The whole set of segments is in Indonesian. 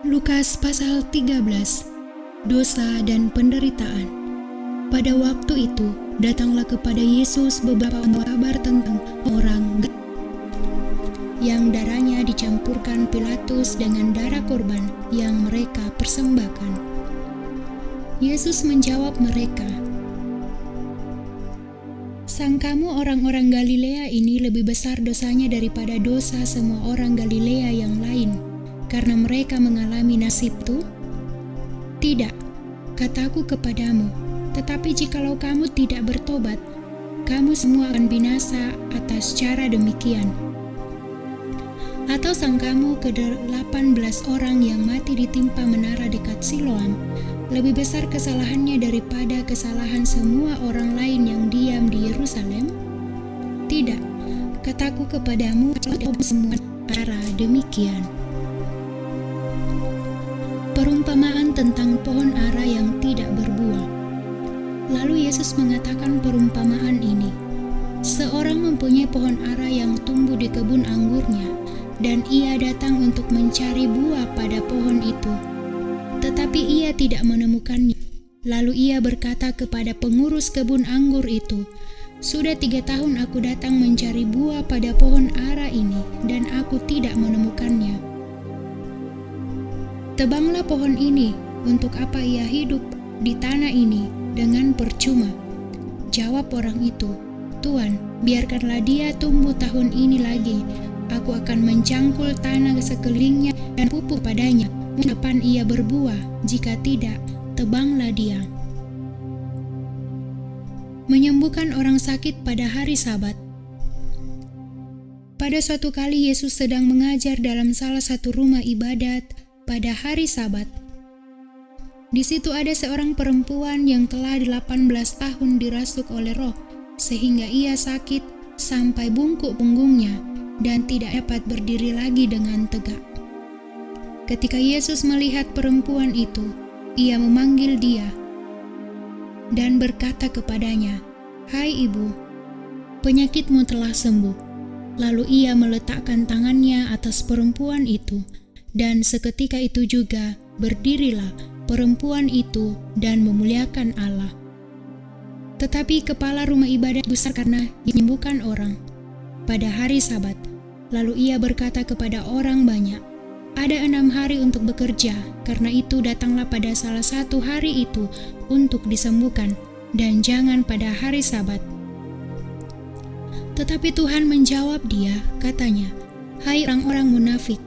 Lukas pasal 13. Dosa dan penderitaan. Pada waktu itu, datanglah kepada Yesus beberapa kabar tentang orang yang darahnya dicampurkan Pilatus dengan darah korban yang mereka persembahkan. Yesus menjawab mereka, "Sangkamu orang-orang Galilea ini lebih besar dosanya daripada dosa semua orang Galilea yang lain, karena mereka mengalami nasib itu? Tidak, kataku kepadamu, tetapi jikalau kamu tidak bertobat, kamu semua akan binasa atas cara demikian. Atau sangkamu ke-18 orang yang mati ditimpa menara dekat Siloam lebih besar kesalahannya daripada kesalahan semua orang lain yang diam di Yerusalem? Tidak, kataku kepadamu, semua cara demikian." Perumpamaan tentang pohon ara yang tidak berbuah. Lalu Yesus mengatakan perumpamaan ini. Seorang mempunyai pohon ara yang tumbuh di kebun anggurnya, dan ia datang untuk mencari buah pada pohon itu. Tetapi ia tidak menemukannya. Lalu ia berkata kepada pengurus kebun anggur itu, "Sudah 3 tahun aku datang mencari buah pada pohon ara ini, dan aku tidak menemukannya. Tebanglah pohon ini, untuk apa ia hidup di tanah ini dengan percuma?" Jawab orang itu, "Tuan, biarkanlah dia tumbuh tahun ini lagi. Aku akan mencangkul tanah sekelilingnya dan pupuk padanya. Kapan ia berbuah? Jika tidak, tebanglah dia." Menyembuhkan orang sakit pada hari Sabat. Pada suatu kali Yesus sedang mengajar dalam salah satu rumah ibadat pada hari Sabat. Di situ ada seorang perempuan yang telah 18 tahun dirasuk oleh roh, sehingga ia sakit sampai bungkuk punggungnya dan tidak dapat berdiri lagi dengan tegak. Ketika Yesus melihat perempuan itu, ia memanggil dia dan berkata kepadanya, "Hai ibu, penyakitmu telah sembuh." Lalu ia meletakkan tangannya atas perempuan itu, dan seketika itu juga berdirilah perempuan itu dan memuliakan Allah. Tetapi kepala rumah ibadat besar karena menyembuhkan orang pada hari Sabat. Lalu ia berkata kepada orang banyak, "Ada 6 hari untuk bekerja, karena itu datanglah pada salah satu hari itu untuk disembuhkan, dan jangan pada hari Sabat." Tetapi Tuhan menjawab dia, katanya, "Hai orang-orang munafik,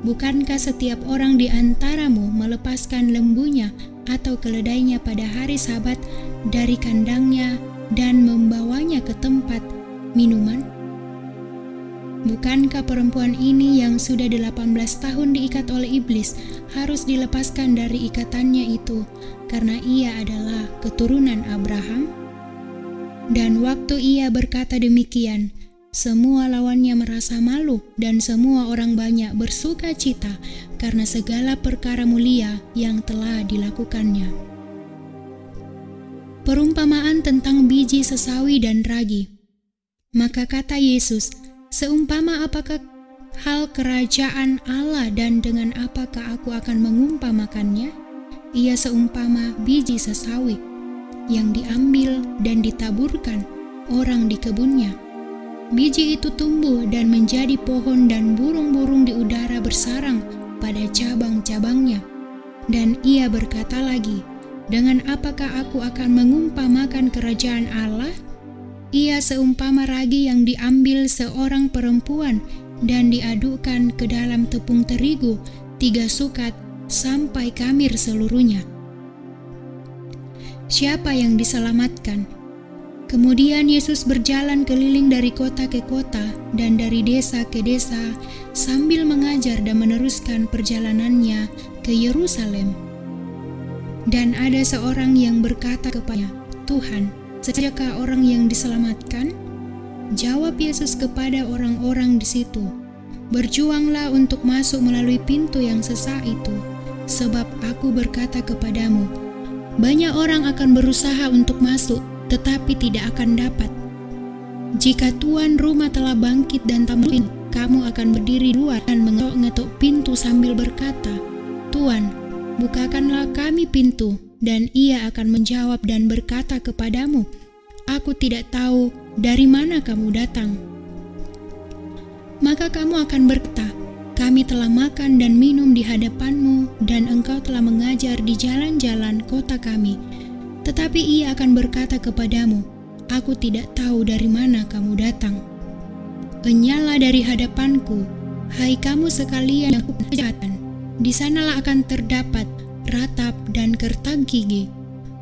bukankah setiap orang di antaramu melepaskan lembunya atau keledainya pada hari Sabat dari kandangnya dan membawanya ke tempat minuman? Bukankah perempuan ini yang sudah 18 tahun diikat oleh iblis harus dilepaskan dari ikatannya itu karena ia adalah keturunan Abraham?" Dan waktu ia berkata demikian, semua lawannya merasa malu dan semua orang banyak bersuka cita karena segala perkara mulia yang telah dilakukannya. Perumpamaan tentang biji sesawi dan ragi. Maka kata Yesus, "Seumpama apakah hal kerajaan Allah dan dengan apakah aku akan mengumpamakannya? Ia seumpama biji sesawi yang diambil dan ditaburkan orang di kebunnya. Biji itu tumbuh dan menjadi pohon dan burung-burung di udara bersarang pada cabang-cabangnya." Dan ia berkata lagi, "Dengan apakah aku akan mengumpamakan kerajaan Allah? Ia seumpama ragi yang diambil seorang perempuan dan diadukkan ke dalam tepung terigu 3 sukat sampai kamir seluruhnya. Siapa yang diselamatkan?" Kemudian Yesus berjalan keliling dari kota ke kota dan dari desa ke desa sambil mengajar dan meneruskan perjalanannya ke Yerusalem. Dan ada seorang yang berkata kepadanya, "Tuhan, siapakah orang yang diselamatkan?" Jawab Yesus kepada orang-orang di situ, "Berjuanglah untuk masuk melalui pintu yang sesak itu, sebab aku berkata kepadamu, banyak orang akan berusaha untuk masuk, tetapi tidak akan dapat. Jika tuan rumah telah bangkit dan tamu, kamu akan berdiri luar dan mengetuk-ngetuk pintu sambil berkata, Tuan, bukakanlah kami pintu. Dan ia akan menjawab dan berkata kepadamu, Aku tidak tahu dari mana kamu datang. Maka kamu akan berkata, Kami telah makan dan minum di hadapanmu, dan engkau telah mengajar di jalan-jalan kota kami. Tetapi ia akan berkata kepadamu, Aku tidak tahu dari mana kamu datang. Enyahlah dari hadapanku, hai kamu sekalian yang kejahatan. Di sanalah akan terdapat ratap dan kertak gigi.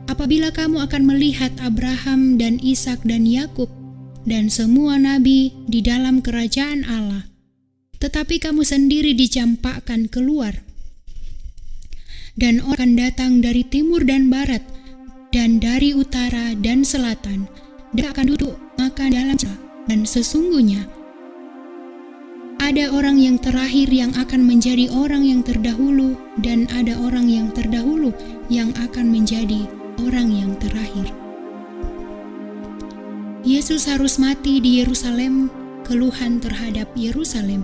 Apabila kamu akan melihat Abraham dan Ishak dan Yakub dan semua nabi di dalam kerajaan Allah, tetapi kamu sendiri dicampakkan keluar. Dan orang akan datang dari timur dan barat, dan dari utara dan selatan, dan akan duduk makan dalam dan sesungguhnya ada orang yang terakhir yang akan menjadi orang yang terdahulu, dan ada orang yang terdahulu yang akan menjadi orang yang terakhir. Yesus harus mati di Yerusalem, keluhan terhadap Yerusalem.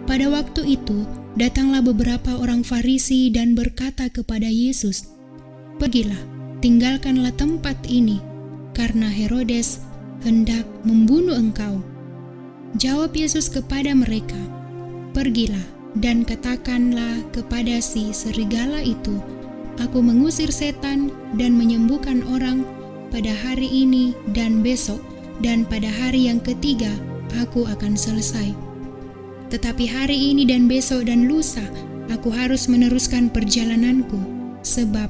Pada waktu itu, datanglah beberapa orang Farisi dan berkata kepada Yesus, Pergilah, tinggalkanlah tempat ini, karena Herodes hendak membunuh engkau. Jawab Yesus kepada mereka, Pergilah dan katakanlah kepada si serigala itu, Aku mengusir setan dan menyembuhkan orang pada hari ini dan besok, dan pada hari yang ketiga aku akan selesai. Tetapi hari ini dan besok dan lusa aku harus meneruskan perjalananku, sebab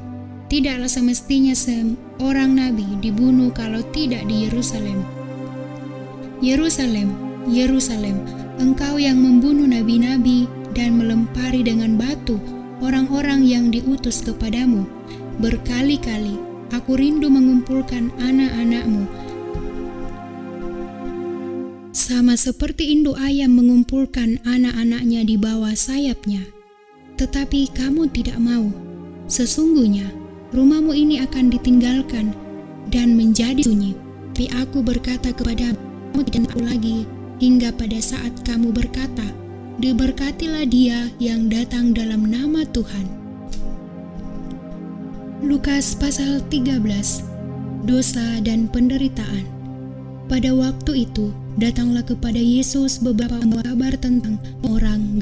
tidaklah semestinya seorang nabi dibunuh kalau tidak di Yerusalem. Yerusalem, Yerusalem, engkau yang membunuh nabi-nabi dan melempari dengan batu orang-orang yang diutus kepadamu. Berkali-kali aku rindu mengumpulkan anak-anakmu, sama seperti induk ayam mengumpulkan anak-anaknya di bawah sayapnya. Tetapi kamu tidak mau. Sesungguhnya rumahmu ini akan ditinggalkan dan menjadi sunyi. Tapi aku berkata kepadamu, tidak tahu lagi, hingga pada saat kamu berkata, Diberkatilah dia yang datang dalam nama Tuhan. Lukas pasal 13. Dosa dan penderitaan. Pada waktu itu, datanglah kepada Yesus beberapa kabar tentang orang